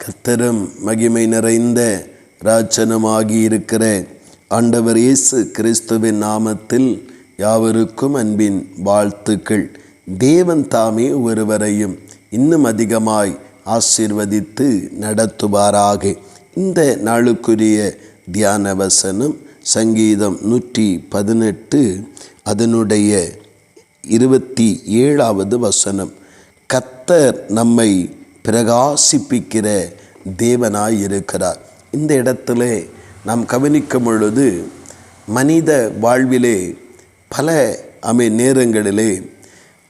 கர்த்தரும் மகிமை நிறைந்த ராஜனமாகி இருக்கிற ஆண்டவர் இயேசு கிறிஸ்துவின் நாமத்தில் யாவருக்கும் அன்பின் வாழ்த்துக்கள். தேவன் தாமே ஒருவரையும் இன்னும் அதிகமாய் ஆசீர்வதித்து நடத்துவாராக. இந்த நாளுக்குரிய தியான வசனம் சங்கீதம் 118 அதனுடைய 27வது வசனம். கர்த்தர் நம்மை பிரகாசிப்பிக்கிற தேவனாய் இருக்கிறார். இந்த இடத்திலே நாம் கவனிக்கும் பொழுது மனித வாழ்விலே பல நேரங்களிலே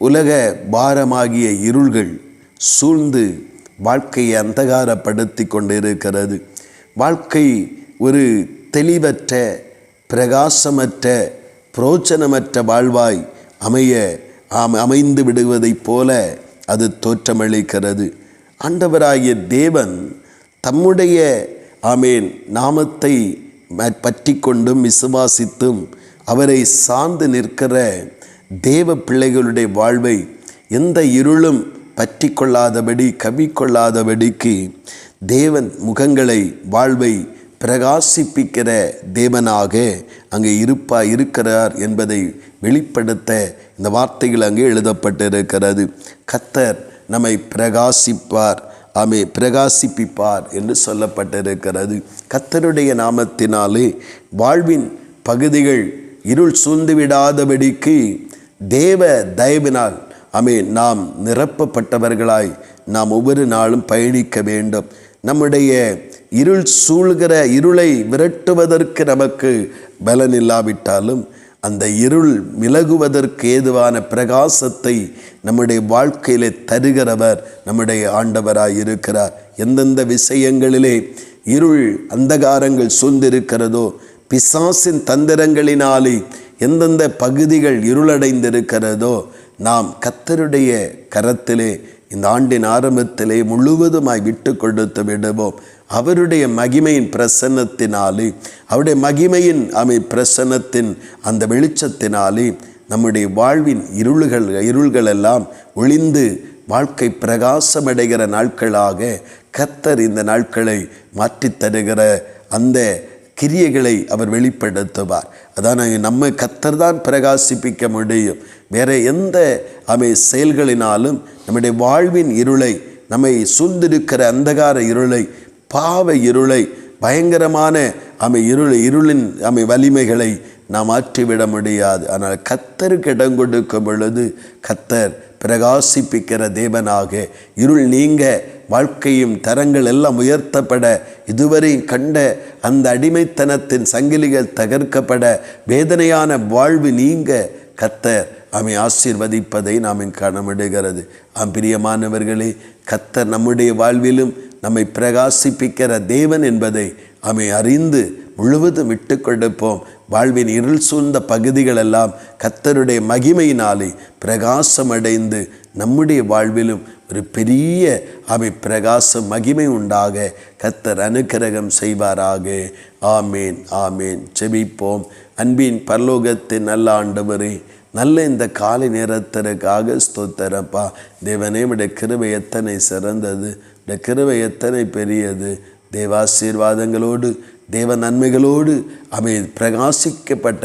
உலக பாரமாகிய இருள்கள் சூழ்ந்து வாழ்க்கையை அந்தகாரப்படுத்தி கொண்டிருக்கிறது. வாழ்க்கை ஒரு தெளிவற்ற, பிரகாசமற்ற, புரோஜனமற்ற வாழ்வாய் அமைந்து விடுவதைப் போல அது தோற்றமளிக்கிறது. ஆண்டவராகிய தேவன் தம்முடைய நாமத்தை பற்றி கொண்டும் விசுவாசித்தும் அவரை சார்ந்து நிற்கிற தேவ பிள்ளைகளுடைய வாழ்வை எந்த இருளும் பற்றி கொள்ளாதபடி கவிக்கொள்ளாதபடிக்கு தேவன் முகங்களை வாழ்வை பிரகாசிப்பிக்கிற தேவனாக அங்கே இருக்கிறார் என்பதை வெளிப்படுத்த இந்த வார்த்தைகள் அங்கே எழுதப்பட்டிருக்கிறது. கர்த்தர் நம்மை பிரகாசிப்பிப்பார் என்று சொல்லப்பட்டிருக்கிறது. கர்த்தருடைய நாமத்தினாலே வாழ்வின் பகுதிகள் இருள் சூழ்ந்து விடாதபடிக்கு தேவ தயவினால் நாம் நிரப்பப்பட்டவர்களாய் நாம் ஒவ்வொரு நாளும் பயணிக்க வேண்டும். நம்முடைய இருள் சூழ்கிற இருளை விரட்டுவதற்கு நமக்கு பலன் இல்லாவிட்டாலும் அந்த இருள் விலகுவதற்கு ஏதுவான பிரகாசத்தை நம்முடைய வாழ்க்கையிலே தருகிறவர் நம்முடைய ஆண்டவராய் இருக்கிறார். எந்தெந்த விஷயங்களிலே இருள் அந்தகாரங்கள் சூழ்ந்திருக்கிறதோ, பிசாசின் தந்திரங்களினாலே எந்தெந்த பகுதிகள் இருளடைந்திருக்கிறதோ, நாம் கர்த்தருடைய கரத்திலே இந்த ஆண்டின் ஆரம்பத்திலே முழுவதுமாய் விட்டு கொடுத்து விடுவோம். அவருடைய மகிமையின் பிரசன்னத்தினாலே, அவருடைய மகிமையின் பிரசன்னத்தின் அந்த வெளிச்சத்தினாலே நம்முடைய வாழ்வின் இருள்கள் எல்லாம் ஒளிந்து வாழ்க்கை பிரகாசமடைகிற நாட்களாக கர்த்தர் இந்த நாட்களை மாற்றித் தருகிற அந்த கிரியைகளை அவர் வெளிப்படுத்துவார். அதான் நம்ம கர்த்தர் தான் பிரகாசிப்பிக்க முடியும். வேற எந்த செயல்களினாலும் நம்முடைய வாழ்வின் இருளை, நம்மை சூழ்ந்திருக்கிற அந்தகார இருளை, பாவ இருளை, பயங்கரமான இருளின் வலிமைகளை நாம் மாற்றிவிட முடியாது. ஆனால் கர்த்தருக்கு இடம் கொடுக்கும் பொழுது கர்த்தர் பிரகாசிப்பிக்கிற தேவனாக இருள் நீங்க, வாழ்க்கையும் தரங்கள் எல்லாம் உயர்த்தப்பட, இதுவரை கண்ட அந்த அடிமைத்தனத்தின் சங்கிலிகள் தகர்க்கப்பட, வேதனையான வாழ்வு நீங்க கர்த்தர் ஆசீர்வதிப்பதை நாம் காணப்படுகிறது. பிரியமானவர்களே, கர்த்தர் நம்முடைய வாழ்விலும் நம்மை பிரகாசிப்பிக்கிற தேவன் என்பதை அறிந்து முழுவதும் விட்டு கொடுப்போம். வாழ்வின் இருள் சூழ்ந்த பகுதிகளெல்லாம் கர்த்தருடைய மகிமையினாலே பிரகாசமடைந்து நம்முடைய வாழ்விலும் ஒரு பெரிய பிரகாசம் மகிமை உண்டாக கர்த்தர் அனுக்கிரகம் செய்வாராக. ஆமேன், ஆமேன். ஜெபிப்போம். அன்பின் பரலோகத்தின் நல்ல ஆண்டவரே, நல்ல இந்த காலை நேரத்திற்காக ஸ்தோத்திரப்பா. தேவனே, உடைய கிருபை எத்தனை சிறந்தது, உடைய கிருபை எத்தனை பெரியது. தேவாசீர்வாதங்களோடு, தேவ நன்மைகளோடு பிரகாசிக்கப்பட்ட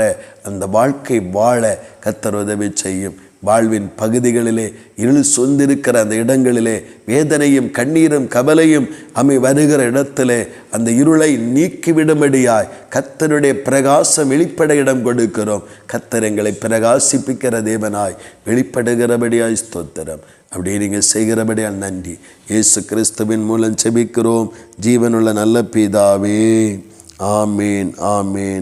அந்த வாழ்க்கை வாழ கர்த்தர் உதவி செய்யும். வாழ்வின் பகுதிகளிலே இருள் சொந்திருக்கிற அந்த இடங்களிலே வேதனையும் கண்ணீரும் கவலையும் வருகிற இடத்திலே அந்த இருளை நீக்கிவிடும்படியாய் கர்த்தருடைய பிரகாசம் வெளிப்பட இடம் கொடுக்கிறோம். கர்த்தர் எங்களை பிரகாசிப்பிக்கிற தேவனாய் வெளிப்படுகிறபடியாய் ஸ்தோத்திரம். அப்படியே நீங்கள் செய்கிறபடியால் நன்றி. இயேசு கிறிஸ்துவின் மூலம் ஜெபிக்கிறோம் ஜீவனுள்ள நல்ல பிதாவே. ஆமேன், ஆமேன்.